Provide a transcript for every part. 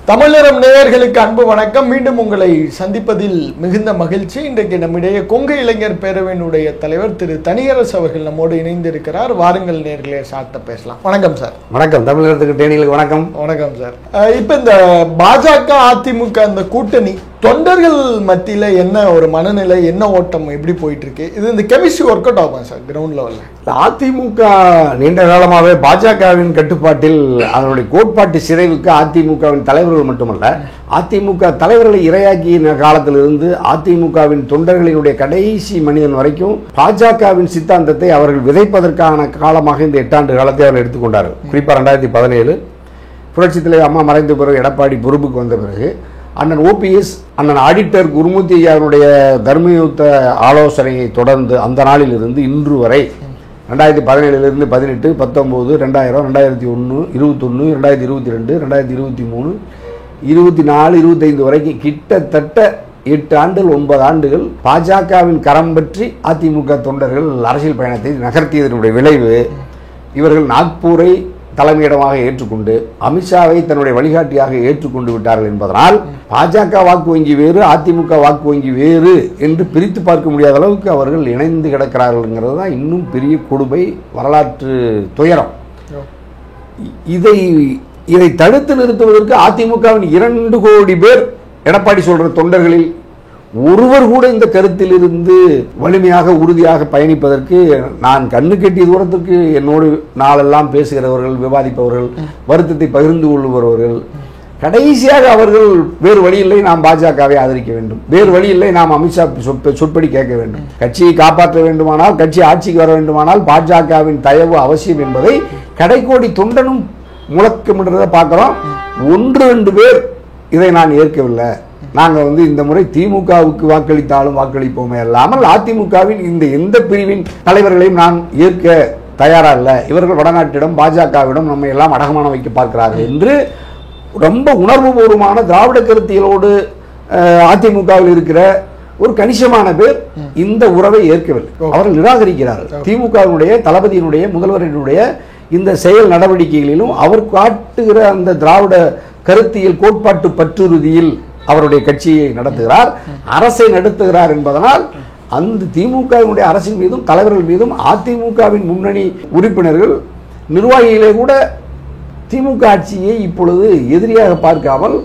தமிழரம் நேயர்களுக்கு அன்பு வணக்கம். மீண்டும் உங்களை சந்திப்பதில் மிகுந்த மகிழ்ச்சி. இன்றைக்கு நம்மிடையே கொங்கு இளைஞர் பேரவையினுடைய தலைவர் திரு தனியரசு அவர்கள் நம்மோடு இணைந்திருக்கிறார். வாருங்கள் நேயர்களே, சார்ட்ட பேசலாம். வணக்கம் சார். வணக்கம். தமிழகத்துக்கு தேனிகளுக்கு வணக்கம். வணக்கம் சார். இப்ப இந்த பாஜக அதிமுக அந்த கூட்டணி தொண்டர்கள் மத்தியில என்ன ஒரு மனநிலை, என்ன ஓட்டம், எப்படி போயிட்டு இருக்கு? இது இந்த கெமிஸ்ட்ரி ஒர்க் அவுட் ஆகும் சார் கிரவுண்ட் லெவல்ல? அதிமுக நீண்ட காலமாகவே பாஜகவின் கட்டுப்பாட்டில் அதனுடைய கோட்பாட்டு சிதைவுக்கு அதிமுகவின் தலைவர்கள் மட்டுமல்ல, அதிமுக தலைவர்களை இரையாக்கிய காலத்திலிருந்து அதிமுகவின் தொண்டர்களினுடைய கடைசி மனிதன் வரைக்கும் பாஜகவின் சித்தாந்தத்தை அவர்கள் விதைப்பதற்கான காலமாக இந்த 8 ஆண்டு காலத்தை அவர்கள் எடுத்துக்கொண்டார்கள். குறிப்பாக 2017 புரட்சித் தலைவர் அம்மா மறைந்த பிறகு எடப்பாடி பொறுப்புக்கு வந்த பிறகு அண்ணன் ஓபிஎஸ், அண்ணன் ஆடிட்டர் குருமூர்த்தி ஐயாவுடைய தர்மயுத்த ஆலோசனையை தொடர்ந்து அந்த நாளில் இருந்து இன்று வரை 2017 18, 19, 2000, 2001, 21, 2022, 2023, 24, 25 வரைக்கும் கிட்டத்தட்ட 8 ஆண்டுகள் 9 ஆண்டுகள் பாஜகவின் கரம் பற்றி அதிமுக தொண்டர்கள் அரசியல் பயணத்தை நகர்த்தியதனுடைய விளைவு இவர்கள் நாக்பூரை தலைமையிடமாக ஏற்றுக்கொண்டு அமித்ஷாவை தன்னுடைய வழிகாட்டியாக ஏற்றுக்கொண்டு விட்டார்கள் என்பதனால் பாஜக வாக்கு வங்கி வேறு, அதிமுக வாக்கு வங்கி வேறு என்று பிரித்து பார்க்க முடியாத அளவுக்கு அவர்கள் இணைந்து கிடக்கிறார்கள் தான் இன்னும் பெரிய கொடுமை, வரலாற்று துயரம். இதை தடுத்து நிறுத்துவதற்கு அதிமுகவின் 2 கோடி பேர் எடப்பாடி சொல்ற தொண்டர்களில் ஒருவர் கூட இந்த கருத்தில் இருந்து வலிமையாக உறுதியாக பயணிப்பதற்கு நான் கண்ணு கெட்டிய தூரத்திற்கு என்னோடு நாளெல்லாம் பேசுகிறவர்கள், விவாதிப்பவர்கள், வருத்தத்தை பகிர்ந்து கொள்ளுபவர்கள், கடைசியாக அவர்கள் வேறு வழியில்லை, நாம் பாஜகவை ஆதரிக்க வேண்டும், வேறு வழியில்லை, நாம் அமித்ஷா சொற்படி கேட்க வேண்டும், கட்சியை காப்பாற்ற வேண்டுமானால், கட்சி ஆட்சிக்கு வர வேண்டுமானால் பாஜகவின் தயவு அவசியம் என்பதை கடைக்கோடி தொண்டனும் முழக்கமிடுறதை பார்க்கிறோம். 1-2 பேர் இதை நான் ஏற்கவில்லை, நாங்கள் இந்த முறை திமுகவுக்கு வாக்களித்தாலும் வாக்களிப்போமே அல்லாமல் அதிமுகவின் இந்த எந்த பிரிவின் தலைவர்களையும் நான் ஏற்க தயாராக இல்லை, இவர்கள் வடநாட்டிடம் பாஜகவிடம் நம்ம எல்லாம் அடகமான வைக்க பார்க்கிறார்கள் என்று ரொம்ப உணர்வுபூர்வமான திராவிட கருத்தியலோடு அதிமுகவில் இருக்கிற ஒரு கணிசமான பேர் இந்த உறவை ஏற்கவில்லை. அவர்கள் நிராகரிக்கிறார்கள். திமுகவினுடைய தளபதியினுடைய முதல்வரினுடைய இந்த செயல் நடவடிக்கைகளிலும் அவர் காட்டுகிற அந்த திராவிட கருத்தியல் கோட்பாட்டு பற்றுறுதியில் அவருடைய கட்சியை நடத்துகிறார், அரசை நடத்துகிறார் என்பதனால் அந்த திமுகவினுடைய அரசின் மீதும் தலைவர்கள் மீதும் அதிமுகவின் முன்னணி உறுப்பினர்கள், நிர்வாகிகளே கூட திமுக ஆட்சியை இப்பொழுது எதிரியாக பார்க்காமல்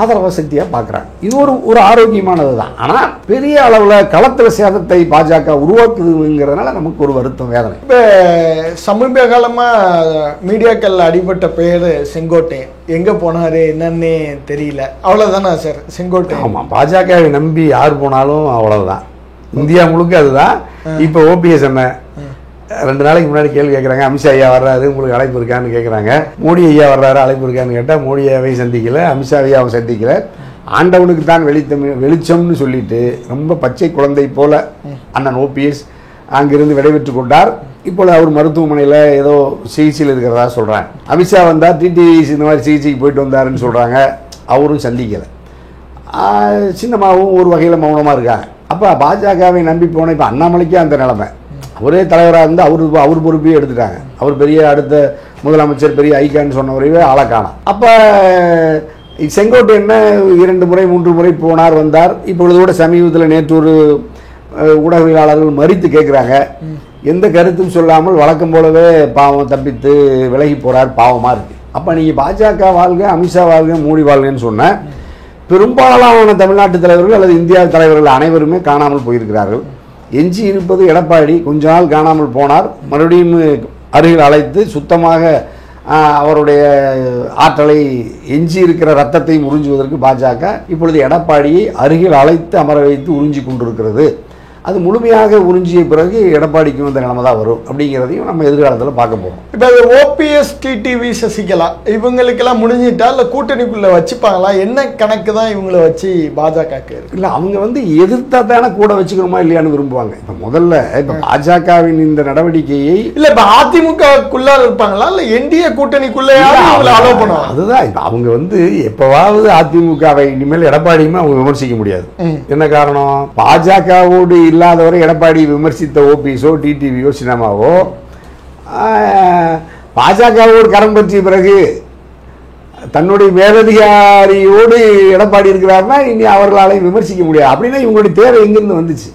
ஆதரவு சக்தியாக பார்க்குறாங்க. இது ஒரு ஆரோக்கியமானது தான். ஆனால் பெரிய அளவில் களத்தில் சேதத்தை பாஜக உருவாக்குதுங்கிறதுனால நமக்கு ஒரு வருத்தம், வேதனை. இப்போ சமீப காலமாக மீடியாக்கள் அடிபட்ட பேர் செங்கோட்டையன். எங்கே போனார் என்னன்னே தெரியல, அவ்வளோதானா சார் செங்கோட்டையன்? ஆமாம், பாஜகவை நம்பி யார் போனாலும் அவ்வளவுதான். இந்தியா முழுக்க அதுதான். இப்போ ஓபிஎஸ் என்ன 2 நாளைக்கு முன்னாடி கேள்வி கேட்குறாங்க, அமித்ஷா ஐயா வர்றாரு, உங்களுக்கு அழைப்பு இருக்கான்னு கேட்குறாங்க. மோடி ஐயா வர்றாரு, அழைப்பு இருக்கான்னு கேட்டால் மோடி ஐயாவை சந்திக்கல, அமித்ஷா ஐயாவை சந்திக்கல. ஆண்டவனுக்கு தான் வெளிச்சம்னு சொல்லிட்டு ரொம்ப பச்சை குழந்தை போல அண்ணன் ஓபிஎஸ் அங்கிருந்து விடைபெற்று கொண்டார். இப்போது அவர் மருத்துவமனையில் ஏதோ சிகிச்சையில் இருக்கிறதா சொல்கிறாங்க. அமித்ஷா வந்தார், டிடிவி இந்த மாதிரி சிகிச்சைக்கு போயிட்டு வந்தாருன்னு சொல்கிறாங்க. அவரும் சந்திக்கலை. சின்னமாவும் ஒரு வகையில் மௌனமாக இருக்காங்க. அப்போ பாஜகவை நம்பி போன இப்போ அண்ணாமலைக்கே அந்த நிலைமை. அவரே தலைவராக இருந்து அவர் பொறுப்பையே எடுத்துட்டாங்க. அவர் பெரிய அடுத்த முதலமைச்சர், பெரிய ஐக்கான்னு சொன்னவரையே ஆளை காணோம். அப்போ செங்கோட்டையன் 2 முறை 3 முறை போனார், வந்தார். இப்பொழுது கூட சமீபத்தில் நேற்று ஒரு ஊடகவியலாளர்கள் மறித்து கேட்குறாங்க, எந்த கருத்தும் சொல்லாமல் வழக்கம் போலவே பாவம் தப்பித்து விலகி போகிறார், பாவமாக இருக்குது. அப்போ நீங்கள் பாஜக வாழ்க, அமித்ஷா வாழ்க, மோடி வாழ்கன்னு சொன்ன பெரும்பாலான தமிழ்நாட்டு தலைவர்கள் அல்லது இந்தியா தலைவர்கள் அனைவருமே காணாமல் போயிருக்கிறார்கள். எஞ்சி இருப்பது எடப்பாடி. கொஞ்ச நாள் காணாமல் போனார், மறுபடியும் அருகில் அழைத்து சுத்தமாக அவருடைய ஆற்றலை, எஞ்சி இருக்கிற ரத்தத்தையும் உறிஞ்சுவதற்கு பாஜக இப்பொழுது எடப்பாடியை அருகில் அழைத்து அமர வைத்து உறிஞ்சி கொண்டிருக்கிறது. அது முழுமையாக உறிஞ்சிய பிறகு எடப்பாடிக்கும் இந்த நிலைமை தான் வரும் அப்படிங்கிறதையும் நம்ம எதிர்காலத்தில் பார்க்க போகிறோம். இப்போ ஓபிஎஸ், டிடிவி, சசிகலா இவங்களுக்கெல்லாம் முடிஞ்சிட்டா இல்லை கூட்டணிக்குள்ளே வச்சுப்பாங்களா? என்ன கணக்கு தான் இவங்களை வச்சு பாஜக இல்லை, அவங்க எதிர்த்தா தானே கூட வச்சுக்கணுமா இல்லையான்னு விரும்புவாங்க. இப்போ முதல்ல இப்போ பாஜகவின் இந்த நடவடிக்கையை இல்லை இப்போ அதிமுகக்குள்ளே இருப்பாங்களா இல்லை என்டிஏ கூட்டணிக்குள்ளேயாவது அவங்களை அலோவ் பண்ணுவாங்க? அதுதான் இப்போ அவங்க எப்பவாவது அதிமுகவை இனிமேல் எடப்பாடியுமே அவங்க விமர்சிக்க முடியாது. என்ன காரணம்? பாஜகவோடு இல்லாதவரை எடப்பாடி விமர்சித்த ஓபிஎஸோ டிடிவியோ சினிமாவோ பாஜகவோடு கரம் பற்றிய பிறகு தன்னுடைய மேலதிகாரியோடு எடப்பாடி இருக்கிறாருன்னா இனி அவர்களாலையும் விமர்சிக்க முடியாது. அப்படின்னா இவங்களுடைய தேவை எங்கிருந்து வந்துச்சு?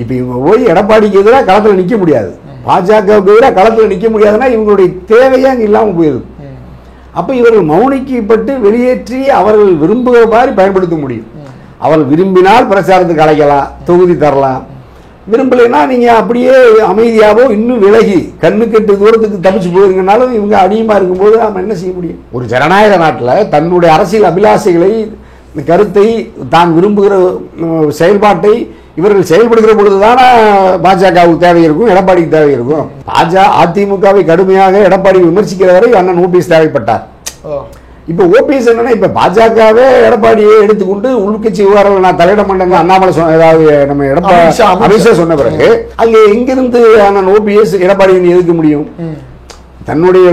இப்ப இவங்க போய் எடப்பாடிக்கு எதிராக களத்தில் நிற்க முடியாது, பாஜகவுக்கு எதிராக களத்தில் நிற்க முடியாதுன்னா இவங்களுடைய தேவையே அங்கே இல்லாமல் போயிடுது. அப்ப இவர்கள் மௌனிக்கப்பட்டு வெளியேற்றி அவர்கள் விரும்புகிற மாதிரி பயன்படுத்த முடியும். அவர்கள் விரும்பினால் பிரச்சாரத்துக்கு அழைக்கலாம், தொகுதி தரலாம். விரும்பலைன்னா நீங்க அப்படியே அமைதியாவோ இன்னும் விலகி கண்ணுக்கெட்டு தூரத்துக்கு தப்பிச்சு போயிருங்கனாலும் இவங்க அடியமா இருக்கும்போது நம்ம என்ன செய்ய முடியும்? ஒரு ஜனநாயக நாட்டில் தன்னுடைய அரசியல் அபிலாஷைகளை, கருத்தை, தான் விரும்புகிற செயல்பாட்டை இவர்கள் செயல்படுகிற பொழுதுதானே பாஜகவுக்கு தேவை இருக்கும், எடப்பாடிக்கு தேவை இருக்கும். அதிமுகவை கடுமையாக எடப்பாடி விமர்சிக்கிற வரை அண்ணன் ஓபிஎஸ் தேவைப்பட்டார். இப்ப ஓபிஎஸ் என்னன்னா இப்ப பாஜகவே எடப்பாடியை எடுத்துக்கொண்டு உள்கட்சி விவகாரங்கள் நான் தலையிட மாட்டேங்க அண்ணாமலை ஏதாவது நம்ம எடப்பாடி அமித்ஷா சொன்ன பிறகு அங்க எங்கிருந்து அண்ணன் ஓபிஎஸ் எடப்பாடியை எதிர்க்க முடியும்? தன்னுடைய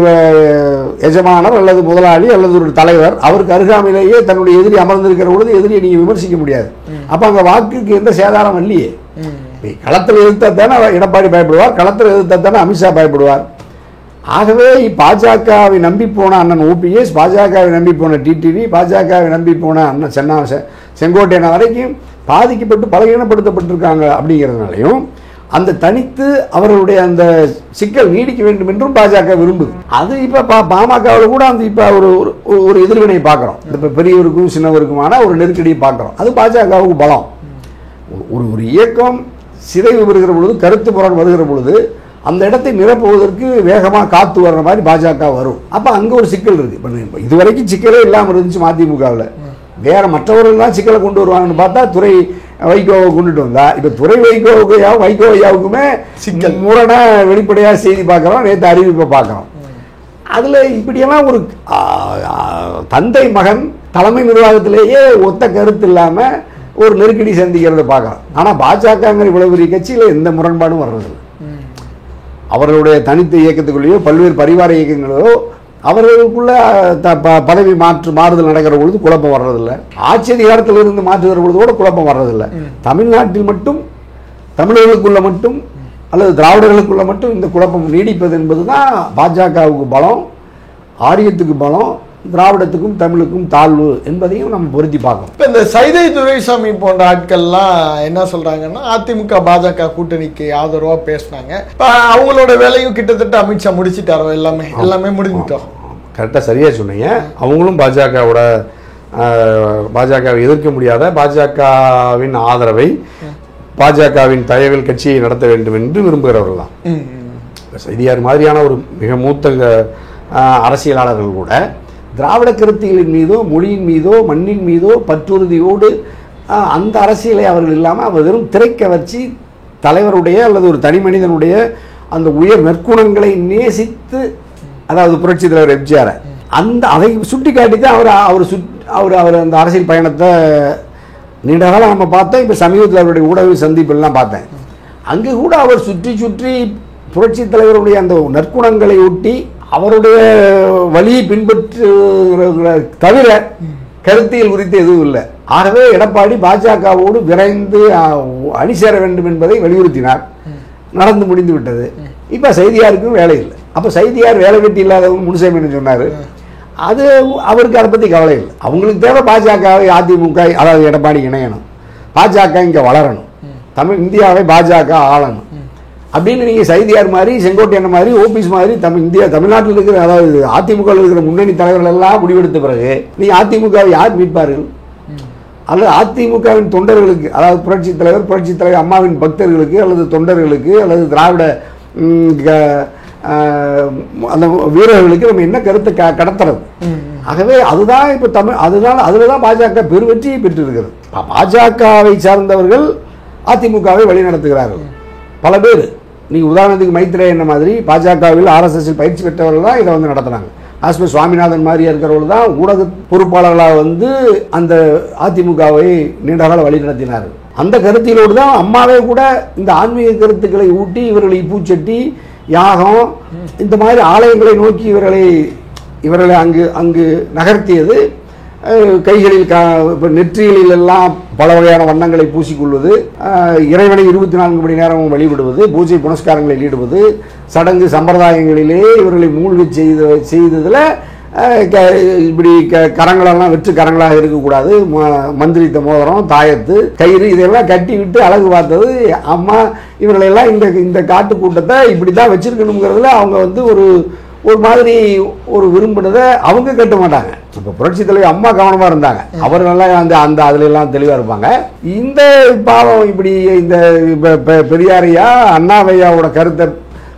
எஜமானர் அல்லது முதலாளி அல்லது ஒரு தலைவர் அவருக்கு அருகாமையிலேயே தன்னுடைய எதிரி அமர்ந்திருக்கிற பொழுது எதிரியை நீங்க விமர்சிக்க முடியாது. அப்ப அங்க வாக்குக்கு எந்த சேதாரம் இல்லையே. களத்தில் எதிர்த்தா தானே எடப்பாடி பயப்படுவார், களத்தில் எதிர்த்தா தானே அமித்ஷா பயப்படுவார். ஆகவே பாஜகவை நம்பி போன அண்ணன் ஓபிஎஸ், பாஜகவை நம்பி போன டிடிவி, பாஜகவை நம்பி போன அண்ணன் செங்கோட்டையன் வரைக்கும் பாதிக்கப்பட்டு பலகீனப்படுத்தப்பட்டிருக்காங்க. அப்படிங்கிறதுனாலையும் அந்த தனித்து அவர்களுடைய அந்த சிக்கல் நீடிக்க வேண்டும் என்றும் பாஜக விரும்புது. அது இப்ப பாமகவில் கூட அந்த இப்ப ஒரு எதிர்வினை பார்க்கிறோம். இப்ப பெரியவருக்கும் சின்னவருக்குமான ஒரு நெருக்கடியை பார்க்கிறோம். அது பாஜகவுக்கு பலம். ஒரு இயக்கம் சிதைவு வருகிற பொழுது, கருத்து புறம் வருகிற பொழுது அந்த இடத்தை நிரப்புவதற்கு வேகமாக காத்து வர்ற மாதிரி பாஜக வரும். அப்ப அங்க ஒரு சிக்கல் இருக்கு. இதுவரைக்கும் சிக்கலே இல்லாமல் இருந்துச்சு மதிமுகவில். வேற மற்றவர்கள் தான் சிக்கலை கொண்டு வருவாங்கன்னு பார்த்தா துறை வைகோவை கொண்டுட்டு வந்தா இப்ப துறை வைகோ ஐயாவுக்குமே சிக்கல் முரண வெளிப்படையா செய்தி பார்க்கிறோம், நேற்று அறிவிப்பை பார்க்கிறோம். அதுல இப்படியெல்லாம் ஒரு தந்தை மகன் தலைமை நிர்வாகத்திலேயே ஒத்த கருத்து இல்லாம ஒரு நெருக்கடி சந்திக்கிறத பார்க்கலாம். ஆனா பாஜகங்கிற இவ்வளவு பெரிய கட்சியில எந்த முரண்பாடும் வர்றதில்லை. அவர்களுடைய தனித்த இயக்கத்துக்குள்ளேயோ பல்வேறு பரிவார இயக்கங்களோ அவர்களுக்குள்ள பதவி மாறுதல் நடக்கிற பொழுது குழப்பம் வர்றதில்லை. ஆட்சி அதிகாரத்தில் இருந்து மாற்றுகிற பொழுது கூட குழப்பம் வர்றதில்லை. தமிழ்நாட்டில் மட்டும், தமிழர்களுக்குள்ள மட்டும் அல்லது திராவிடர்களுக்குள்ள மட்டும் இந்த குழப்பம் நீடிப்பது என்பதுதான் பாஜகவுக்கு பலம், ஆரியத்துக்கு பலம், திராவிடத்துக்கும் தமிழுக்கும் தாழ்வு என்பதையும் நம்ம பொருத்தி பார்க்கணும். இப்போ இந்த சைதை துரைசாமி போன்ற ஆட்கள்லாம் என்ன சொல்றாங்கன்னா அதிமுக பாஜக கூட்டணிக்கு ஆதரவா பேசினாங்க. இப்போ அவங்களோட வேலையும் கிட்டத்தட்ட அமித்ஷா முடிச்சுட்டாரோ, எல்லாமே முடிஞ்சிட்டோம். கரெக்டாக சரியா சொன்னீங்க. அவங்களும் பாஜகவை எதிர்க்க முடியாத பாஜகவின் ஆதரவை, பாஜகவின் தயவில் கட்சியை நடத்த வேண்டும் என்று விரும்புகிறவர்கள் தான். செய்தியார் மாதிரியான ஒரு மிக மூத்த அரசியலாளர்கள் கூட திராவிட கருத்தியலின் மீதோ மொழியின் மீதோ மண்ணின் மீதோ பற்றுறுதியோடு அந்த அரசியலை அவர்கள் இல்லாமல் அவர் வெறும் திரைக்க வச்சு தலைவருடைய அல்லது ஒரு தனி மனிதனுடைய அந்த உயர் நற்குணங்களை நேசித்து, அதாவது புரட்சி தலைவர் எம்ஜிஆர் அதை சுட்டி காட்டி தான் அவர் அந்த அரசியல் பயணத்தை நீண்ட காலம் நம்ம பார்த்தோம். இப்போ சமீபத்தில் அவருடைய ஊடக சந்திப்பெல்லாம் பார்த்தேன். அங்கே கூட அவர் சுற்றி புரட்சி தலைவருடைய அந்த நற்குணங்களை ஒட்டி அவருடைய வழியை பின்பற்றுகிற தவிர கருத்தியல் குறித்து எதுவும் இல்லை. ஆகவே எடப்பாடி பாஜகவோடு விரைந்து அணி சேர வேண்டும் என்பதை வலியுறுத்தினார். நடந்து முடிந்து விட்டது. இப்ப செய்தியாருக்கும் வேலை இல்லை. அப்ப செய்தியார் வேலை வெட்டி இல்லாதவங்க முனுசாமி சொன்னாரு. அது அவருக்கு அதை பத்தி கவலை இல்லை. அவங்களுக்கு தேவை பாஜகவை அதிமுக, அதாவது எடப்பாடி இணையணும், பாஜக இங்க வளரணும், இந்தியாவை பாஜக ஆளணும் அப்படின்னு நீங்க செய்தியார் மாதிரி, செங்கோட்டையன் மாதிரி, ஓபிஎஸ் மாதிரி தமிழ்நாட்டில் இருக்கிற, அதாவது அதிமுக இருக்கிற முன்னணி தலைவர்கள் எல்லாம் முடிவெடுத்த பிறகு நீங்க அதிமுகவை யார் மீட்பார்கள்? அல்லது அதிமுகவின் தொண்டர்களுக்கு, அதாவது புரட்சி தலைவர் அம்மாவின் பக்தர்களுக்கு அல்லது தொண்டர்களுக்கு அல்லது திராவிட அந்த வீரர்களுக்கு நம்ம என்ன கருத்தை கடத்துறது? ஆகவே அதுதான் இப்ப அதுலதான் பாஜக பெருவெற்றியை பெற்றிருக்கிறது. பாஜகவை சார்ந்தவர்கள் அதிமுகவை வழிநடத்துகிறார்கள் பல பேர். நீங்க உதாரணத்துக்கு மைத்ரேயன் என்ன மாதிரி பாஜகவில் RSS பயிற்சி பெற்றவர்கள் தான் இதை நடத்துறாங்க. ஆஸ்பர் சுவாமிநாதன் மாதிரியா இருக்கிறவர்கள் தான் ஊடக பொறுப்பாளர்களாக அந்த அதிமுகவை நீண்டகால வழி நடத்தினார்கள். அந்த கருத்திலோடு தான் அம்மாவே கூட இந்த ஆன்மீக கருத்துக்களை ஊட்டி இவர்களை பூச்சட்டி, யாகம், இந்த மாதிரி ஆலயங்களை நோக்கி இவர்களை அங்கு நகர்த்தியது. கைகளில் நெற்றிகளில் எல்லாம் பல வகையான வண்ணங்களை பூசிக்கொள்வது, இறைவனை 24 மணி நேரமும் வழிபடுவது, பூஜை புனஸ்காரங்களில் ஈடுபது, சடங்கு சம்பிரதாயங்களிலே இவர்களை மூழ்கி செய்ததில் இப்படி கரங்களெல்லாம் வெற்று கரங்களாக இருக்கக்கூடாது, மந்திரித்த மோதிரம், தாயத்து, கயிறு இதெல்லாம் கட்டி விட்டு அழகு பார்த்தது அம்மா. இவர்களெல்லாம் இந்த காட்டு கூட்டத்தை இப்படி தான் வச்சிருக்கணுங்கிறதுல அவங்க வந்து ஒரு மாதிரி ஒரு விரும்பினதை அவங்க கட்ட மாட்டாங்க. இப்போ புரட்சி தலைவர் அம்மா கவனமாக இருந்தாங்க, அவர்களெல்லாம் அந்த அதுல எல்லாம் தெளிவாக இருப்பாங்க. இந்த பாவம் இப்படி இந்த பெரியாரையா அண்ணாவையாவோட கருத்தை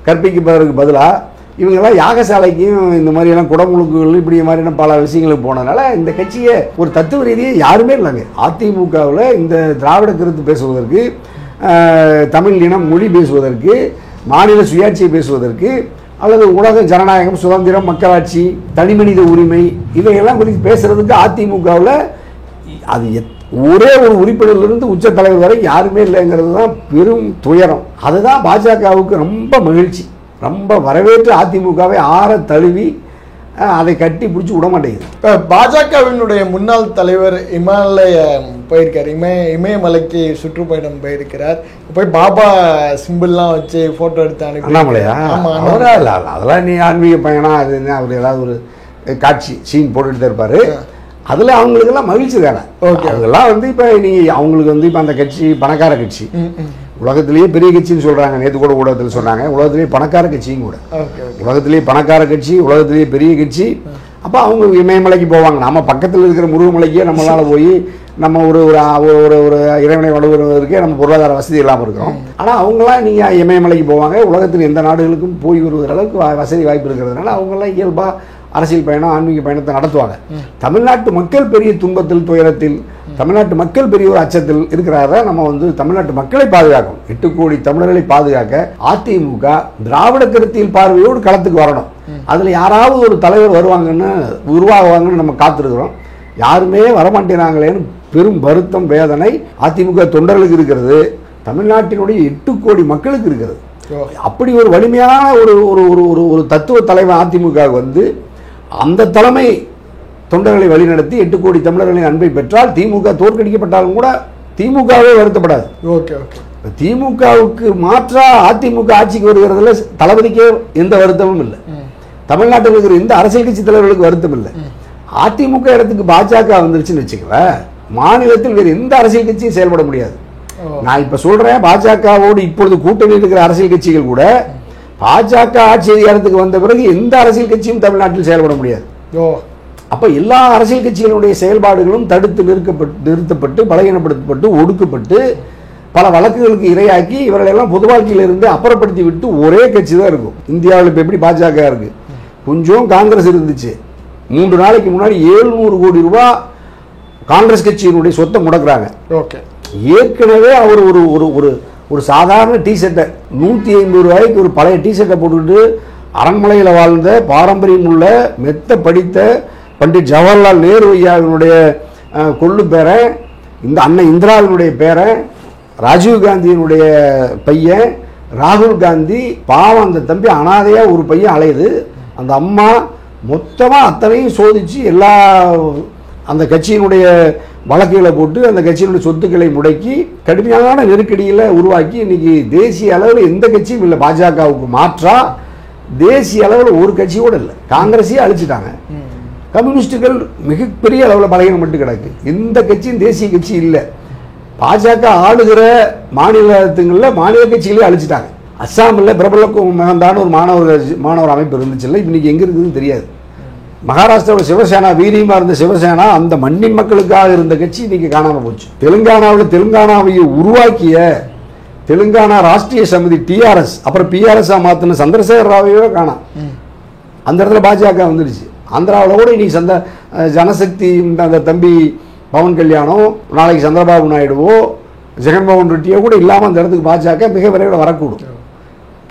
கற்பிப்பதற்கு பதிலாக இவங்கெல்லாம் யாகசாலைக்கும் இந்த மாதிரியெல்லாம் குடமுழுக்குகள் இப்படி மாதிரியான பல விஷயங்களுக்கு போனதுனால இந்த கட்சியை ஒரு தத்துவ ரீதியாக யாருமே இல்லைங்க. அதிமுகவில் இந்த திராவிட கருத்து பேசுவதற்கு, தமிழ் இனம் மொழி பேசுவதற்கு, மாநில சுயாட்சியை பேசுவதற்கு, அல்லது உலக ஜனநாயகம், சுதந்திரம், மக்களாட்சி, தனிமனித உரிமை இவையெல்லாம் குறித்து பேசுறதுக்கு அதிமுகவில் அது ஒரே ஒரு உறுப்பினரிலிருந்து உச்ச தலைவர் வரை யாருமே இல்லைங்கிறது தான் பெரும் துயரம். அதுதான் பாஜகவுக்கு ரொம்ப மகிழ்ச்சி. ரொம்ப வரவேற்று அதிமுகவை ஆற தழுவி அதை கட்டி பிடிச்சி விட மாட்டேங்குது. இப்போ பாஜகவினுடைய முன்னாள் தலைவர் இமாலயம் போயிருக்கார், இமயமலைக்கு சுற்றுப்பயணம் போயிருக்கிறார். போய் பாபா சிம்பிள்லாம் வச்சு ஃபோட்டோ எடுத்து அனுப்பி. அண்ணாமலையா? அவரா இல்லை, அதெல்லாம் நீ ஆன்மீக பயணம் அது என்ன, அவர் ஏதாவது ஒரு காட்சி சீன் போட்டுட்டு இருப்பாரு. அதில் அவங்களுக்கெல்லாம் மகிழ்ச்சி தானே. அதெல்லாம் வந்து இப்போ நீங்கள் அவங்களுக்கு வந்து இப்போ அந்த கட்சி பணக்கார கட்சி, உலகத்திலேயே பெரிய கட்சின்னு சொல்கிறாங்க. நேற்று கூட ஊடகத்தில் சொன்னாங்க உலகத்திலேயே பணக்கார கட்சியும் கூட. உலகத்திலேயே பணக்கார கட்சி, உலகத்திலேயே பெரிய கட்சி. அப்போ அவங்க இமயமலைக்கு போவாங்க. நம்ம பக்கத்தில் இருக்கிற முருகமலைக்கே நம்மளால் போய் நம்ம ஒரு ஒரு இறைவனை வழிபடுவதற்கே நம்ம பொருளாதார வசதி இல்லாமல் இருக்கிறோம். ஆனால் அவங்களாம் நீங்கள் இமயமலைக்கு போவாங்க. உலகத்தில் எந்த நாடுகளுக்கும் போய் வருவதற்கு அளவுக்கு வசதி வாய்ப்பு இருக்கிறதுனால அவங்களாம் இயல்பாக அரசியல் பயணம், ஆன்மீக பயணத்தை நடத்துவாங்க. தமிழ்நாட்டு மக்கள் பெரிய துன்பத்தில், துயரத்தில், தமிழ்நாட்டு மக்கள் பெரிய ஒரு அச்சத்தில் இருக்கிறார நம்ம வந்து தமிழ்நாட்டு மக்களை பாதுகாக்கும், 8 கோடி தமிழர்களை பாதுகாக்க அதிமுக திராவிட கருத்தியல் பார்வையோடு களத்துக்கு வரணும். அதில் யாராவது ஒரு தலைவர் உருவாகுவாங்கன்னு நம்ம காத்திருக்கிறோம். யாருமே வரமாட்டேனாங்களேன்னு பெரும் வருத்தம், வேதனை அதிமுக தொண்டர்களுக்கு இருக்கிறது, தமிழ்நாட்டினுடைய 8 கோடி மக்களுக்கு இருக்கிறது. அப்படி ஒரு வலிமையான ஒரு தத்துவ தலைவர் அதிமுக வந்து அந்த தலைமை தொண்டர்களை வழிநடத்தி 8 கோடி தமிழர்களின் அன்பை பெற்றால் திமுக தோற்கடிக்கப்பட்டாலும் கூட திமுகவே வருத்தப்படாது. திமுகவுக்கு மாற்றா அதிமுக ஆட்சிக்கு வருகிறதுல தளபதிக்கே எந்த வருத்தமும் இல்லை, தமிழ்நாட்டில் இருக்கிற எந்த அரசியல் கட்சி தலைவர்களுக்கு வருத்தம் இல்லை. அதிமுக இடத்துக்கு பாஜக வந்துருச்சுன்னு வச்சுக்கல, மாநிலத்தில் வேறு எந்த அரசியல் கட்சியும் செயல்பட முடியாது. நான் இப்ப சொல்றேன், பாஜகவோடு இப்பொழுது கூட்டணி இருக்கிற அரசியல் கட்சிகள் கூட பாஜக ஆட்சி அதிகாரத்துக்கு வந்த பிறகு எந்த அரசியல் கட்சியும் தமிழ்நாட்டில் செயல்பட முடியாது. அப்ப எல்லா அரசியல் கட்சிகளுடைய செயல்பாடுகளும் தடுத்து நிறுத்தப்பட்டு பலகீனப்படுத்தப்பட்டு ஒடுக்கப்பட்டு பல வழக்குகளுக்கு இரையாக்கி இவர்களெல்லாம் பொது வாழ்க்கையில இருந்து அப்புறப்படுத்தி விட்டு ஒரே கட்சி தான் இருக்கும். இந்தியாவில் இப்ப எப்படி பாஜக இருக்கு, கொஞ்சம் காங்கிரஸ் இருந்துச்சு. 3 நாளைக்கு முன்னாடி 700 கோடி ரூபாய் காங்கிரஸ் கட்சியினுடைய சொத்தை முடக்குறாங்க. ஏற்கனவே அவர் ஒரு சாதாரண டிஷர்ட்டை 150 ரூபாய்க்கு ஒரு பழைய டிஷர்ட்டை போட்டுக்கிட்டு அரண்மனையில் வாழ்ந்த பாரம்பரியம் உள்ள மெத்த படித்த பண்டிட் ஜவஹர்லால் நேரு ஐயாவினுடைய கொள்ளு பேரன், இந்த அண்ணன் இந்திராவினுடைய பேரன், ராஜீவ்காந்தியினுடைய பையன் ராகுல் காந்தி, பாவம் அந்த தம்பி அனாதையா ஒரு பையன் அலையுது. அந்த அம்மா மொத்தமாக அத்தனையும் சோதிச்சு எல்லா அந்த கட்சியினுடைய வழக்குகளை போட்டு அந்த கட்சியினுடைய சொத்துக்களை முடக்கி கடுமையான நெருக்கடியில் உருவாக்கி இன்னைக்கு தேசிய அளவில் எந்த கட்சியும் இல்லை. பாஜகவுக்கு மாற்றா தேசிய அளவில் ஒரு கட்சியோடு இல்லை. காங்கிரஸையே அழிச்சிட்டாங்க, கம்யூனிஸ்டுகள் மிகப்பெரிய அளவில் பலகீனப்பட்டு கிடக்கு. எந்த கட்சியும் தேசிய கட்சி இல்லை. பாஜக ஆளுகிற மாநிலத்துங்களில் மாநில கட்சிகளே அழிச்சிட்டாங்க. அஸ்ஸாமில் பிரபல மகந்தான ஒரு மாணவர் அமைப்பு இருந்துச்சு இல்லை, இன்னைக்கு எங்கே இருக்குதுன்னு தெரியாது. மகாராஷ்டிராவில் சிவசேனா, வீரியமாக இருந்த சிவசேனா, அந்த மண்ணின் மக்களுக்காக இருந்த கட்சி இன்னைக்கு காணாமல் போச்சு. தெலுங்கானாவை உருவாக்கிய தெலுங்கானா ராஷ்டிரிய சமிதி டிஆர்எஸ், அப்புறம் பிஆர்எஸ் மாத்தின சந்திரசேகர ராவையோ காணாம். அந்த இடத்துல பாஜக வந்துடுச்சு. ஆந்திராவில் கூட இன்னைக்கு ஜனசக்தி அந்த தம்பி பவன் கல்யாணம், நாளைக்கு சந்திரபாபு நாயுடுவோ ஜெகன்மோகன் ரெட்டியோ கூட இல்லாமல் அந்த இடத்துக்கு பாஜக மிக விரைவில் வரக்கூடும்.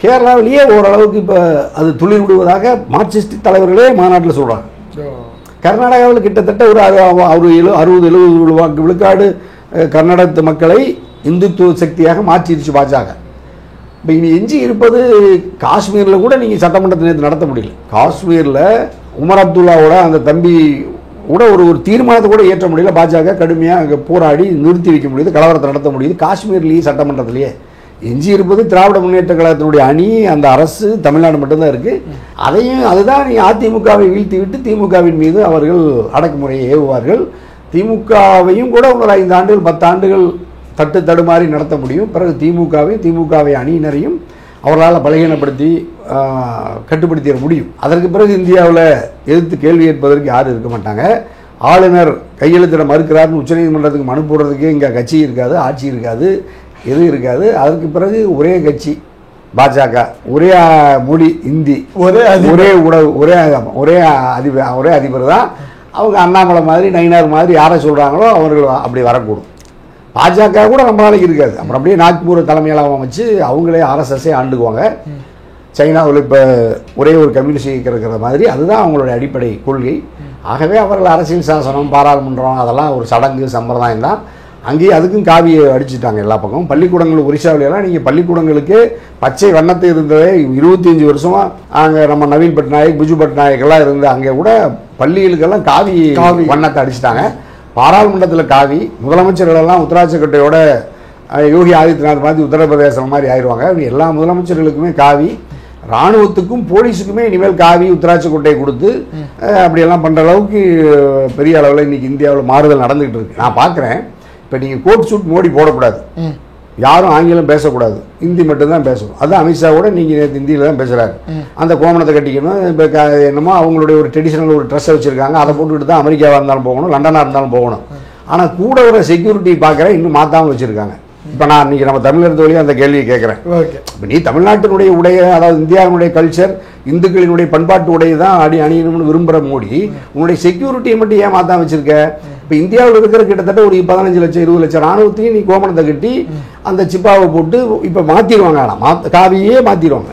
கேரளாவிலேயே ஓரளவுக்கு இப்போ அது துளிர் விடுவதாக மார்க்சிஸ்ட் தலைவர்களே மாநாட்டில் சொல்கிறாங்க. கர்நாடகாவில் கிட்டத்தட்ட ஒரு 60-70 விழுக்காடு கர்நாடகத்து மக்களை இந்துத்துவ சக்தியாக மாற்றிடுச்சு பாஜக. இப்போ இனி எஞ்சி இருப்பது காஷ்மீரில் கூட நீங்கள் சட்டமன்றத்தை நேற்று நடத்த முடியல. காஷ்மீரில் உமர் அப்துல்லாவோட அந்த தம்பி கூட ஒரு தீர்மானத்தை கூட ஏற்ற முடியல. பாஜக கடுமையாக அங்கே போராடி நிறுத்தி வைக்க முடியுது, கலவரத்தை நடத்த முடியுது காஷ்மீர்லேயே சட்டமன்றத்திலேயே. எஞ்சி இருப்பது திராவிட முன்னேற்ற கழகத்தினுடைய அணி, அந்த அரசு தமிழ்நாடு மட்டும்தான் இருக்கு. அதுதான் நீ அதிமுகவை வீழ்த்தி விட்டு திமுகவின் மீது அவர்கள் அடக்குமுறையை ஏவுவார்கள். திமுகவையும் கூட ஒரு 5 ஆண்டுகள் 10 ஆண்டுகள் தட்டு தடுமாறி நடத்த முடியும். பிறகு திமுகவை அணியினரையும் அவர்களால் பலகீனப்படுத்தி கட்டுப்படுத்திட முடியும். அதற்கு பிறகு இந்தியாவில் எதிர்த்து கேள்வி கேட்பதற்கு யாரும் இருக்க மாட்டாங்க. ஆளுநர் கையெழுத்திட மறுக்கிறார்னு உச்சநீதிமன்றத்துக்கு மனு போடுறதுக்கே இங்கே கட்சி இருக்காது, ஆட்சி இருக்காது, எதுவும் இருக்காது. அதுக்கு பிறகு ஒரே கட்சி பாஜக, ஒரே மொழி இந்தி, ஒரே உணவு, ஒரே அதிபர் தான். அவங்க அண்ணாமலை மாதிரி நயினார் மாதிரி யாரை சொல்கிறாங்களோ அவர்கள் அப்படி வரக்கூடும். பாஜக கூட ரொம்ப நாளைக்கு இருக்காது. அப்புறம் அப்படியே நாக்பூர் தலைமையெல்லாம் வச்சு அவங்களே ஆர்எஸ்எஸ்ஸே ஆண்டுக்குவாங்க. சைனாவில் இப்போ ஒரே ஒரு கம்யூனிஸ்ட் இருக்கிற மாதிரி அதுதான் அவங்களுடைய அடிப்படை கொள்கை. ஆகவே அவர்கள் அரசியல் சாசனம், பாராளுமன்றம் அதெல்லாம் ஒரு சடங்கு சம்பிரதாயம் தான். அங்கேயே அதுக்கும் காவியை அடிச்சுட்டாங்க எல்லா பக்கமும். பள்ளிக்கூடங்கள் ஒரிசாவிலாம் நீங்கள் பள்ளிக்கூடங்களுக்கு பச்சை வண்ணத்தை இருந்ததே 25 வருஷமாக அங்கே நம்ம நவீன் பட்நாயக், பிஜு பட்நாயக் எல்லாம் இருந்து அங்கே கூட பள்ளிகளுக்கெல்லாம் காவி வண்ணத்தை அடிச்சுட்டாங்க. பாராளுமன்றத்தில் காவி, முதலமைச்சர்களெல்லாம் உத்தராட்சக்கட்டையோட யோகி ஆதித்யநாத் மாதிரி உத்தரப்பிரதேசம் மாதிரி ஆயிடுவாங்க. எல்லா முதலமைச்சர்களுக்குமே காவி, இராணுவத்துக்கும் போலீஸுக்குமே இனிமேல் காவி உத்தராட்சக்கொட்டையை கொடுத்து அப்படியெல்லாம் பண்ணுற அளவுக்கு பெரிய அளவில் இன்றைக்கி இந்தியாவில் மாறுதல் நடந்துகிட்டு இருக்கு. நான் பார்க்குறேன். இப்போ நீங்கள் கோட் சூட் மோடி போடக்கூடாது, யாரும் ஆங்கிலம் பேசக்கூடாது, ஹிந்தி மட்டும்தான் பேசணும். அதுதான் அமித்ஷாவோட நீங்கள் நேற்று ஹிந்தியில் தான் பேசுகிறாரு. அந்த கோமணத்தை கட்டிக்கணும். இப்போ என்னமோ அவங்களுடைய ஒரு ட்ரெடிஷனல் ஒரு ட்ரெஸ்ஸை வச்சுருக்காங்க, அதை போட்டுக்கிட்டு தான் அமெரிக்காவாக இருந்தாலும் போகணும், லண்டனாக இருந்தாலும் போகணும். ஆனால் கூட ஒரு செக்யூரிட்டி பார்க்குறேன் இன்னும் மாற்றாமல் வச்சுருக்காங்க. இப்போ நான் இன்றைக்கி நம்ம தமிழர் தோழியாக அந்த கேள்வியை கேட்குறேன். இப்போ நீ தமிழ்நாட்டினுடைய உடைய, அதாவது இந்தியாவினுடைய கல்ச்சர், இந்துக்களினுடைய பண்பாட்டு உடையை தான் அணியணும்னு விரும்புகிற மோடி உன்னுடைய செக்யூரிட்டியை மட்டும் ஏன் மாற்றாம வச்சுருக்க? இப்போ இந்தியாவில் இருக்கிற கிட்டத்தட்ட ஒரு 15 லட்சம் 20 லட்சம் ராணுவத்தையும் நீ கோமணத்தை கட்டி அந்த சிப்பாவை போட்டு இப்போ மாற்றிடுவாங்க. ஆனால் காவியே மாற்றிடுவாங்க.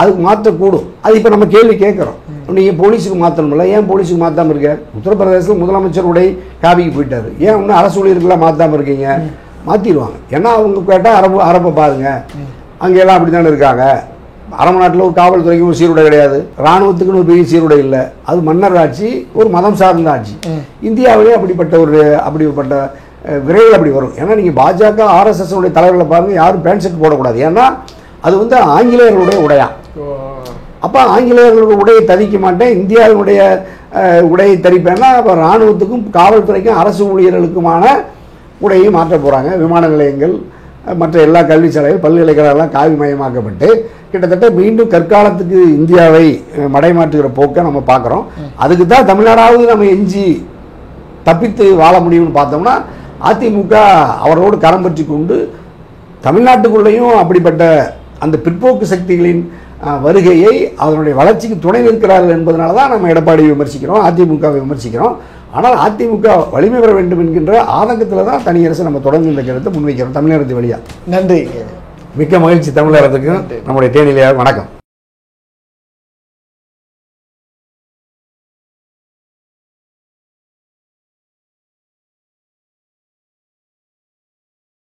அதுக்கு மாற்றக்கூடும். அது இப்போ நம்ம கேள்வி கேட்குறோம். நீங்கள் போலீஸுக்கு மாற்றணும்ல, ஏன் போலீஸுக்கு மாற்றாமல் இருக்க? உத்தரப்பிரதேசத்தில் முதலமைச்சருடைய காவிக்கு போயிட்டாரு, ஏன் இன்னும் அரசு ஊழியர்களாக மாற்றாமல் இருக்கீங்க? மாற்றிடுவாங்க. ஏன்னா அவங்க கேட்டால் அரப்பை பாருங்க, அங்கெல்லாம் அப்படி தானே இருக்காங்க. அரபு நாட்டில் ஒரு காவல்துறைக்கு ஒரு சீருடை கிடையாது, இராணுவத்துக்குன்னு ஒரு பெரிய சீருடை இல்லை. அது மன்னர் ஆட்சி, ஒரு மதம் சார்ந்த ஆட்சி. இந்தியாவிலே அப்படிப்பட்ட விரைவில் அப்படி வரும். ஏன்னா நீங்கள் பாஜக ஆர்எஸ்எஸ் உடைய தலைவர்களை பாருங்கள், யாரும் பேண்ட் ஷர்ட் போடக்கூடாது. ஏன்னா அது ஆங்கிலேயர்களுடைய உடையா. அப்போ ஆங்கிலேயர்களுடைய உடையை தவிக்க மாட்டேன், இந்தியாவினுடைய உடையை தரிப்பேன்னா அப்போ இராணுவத்துக்கும் காவல்துறைக்கும் அரசு ஊழியர்களுக்குமான உடையை மாற்ற போகிறாங்க. விமான நிலையங்கள், மற்ற எல்லா கல்வி சாலைகள், பல்கலைக்கழகம்லாம் காவிமயமாக்கப்பட்டு கிட்டத்தட்ட மீண்டும் கற்காலத்துக்கு இந்தியாவை மடைமாற்றுகிற போக்கை நம்ம பார்க்குறோம். அதுக்கு தான் தமிழ்நாடாவது நம்ம எஞ்சி தப்பித்து வாழ முடியும்னு பார்த்தோம்னா அதிமுக அவரோடு கரம் பற்றி கொண்டு தமிழ்நாட்டுக்குள்ளேயும் அப்படிப்பட்ட அந்த பிற்போக்கு சக்திகளின் வருகையை அதனுடைய வளர்ச்சிக்கு துணை நிற்கிறார்கள் என்பதனால தான் நம்ம எடப்பாடியை விமர்சிக்கிறோம், அதிமுகவை விமர்சிக்கிறோம். ஆனால் அதிமுக வலிமை பெற வேண்டும் என்கின்ற ஆதங்கத்தில் தான் தனியரசு நம்ம தொடர்ந்து இந்த கருத்தை முன்வைக்கிறோம் தமிழகத்து வழியாக. நன்றி, மிக்க மகிழ்ச்சி. தமிழகத்துக்கு நம்முடைய தேனிலையாக வணக்கம்.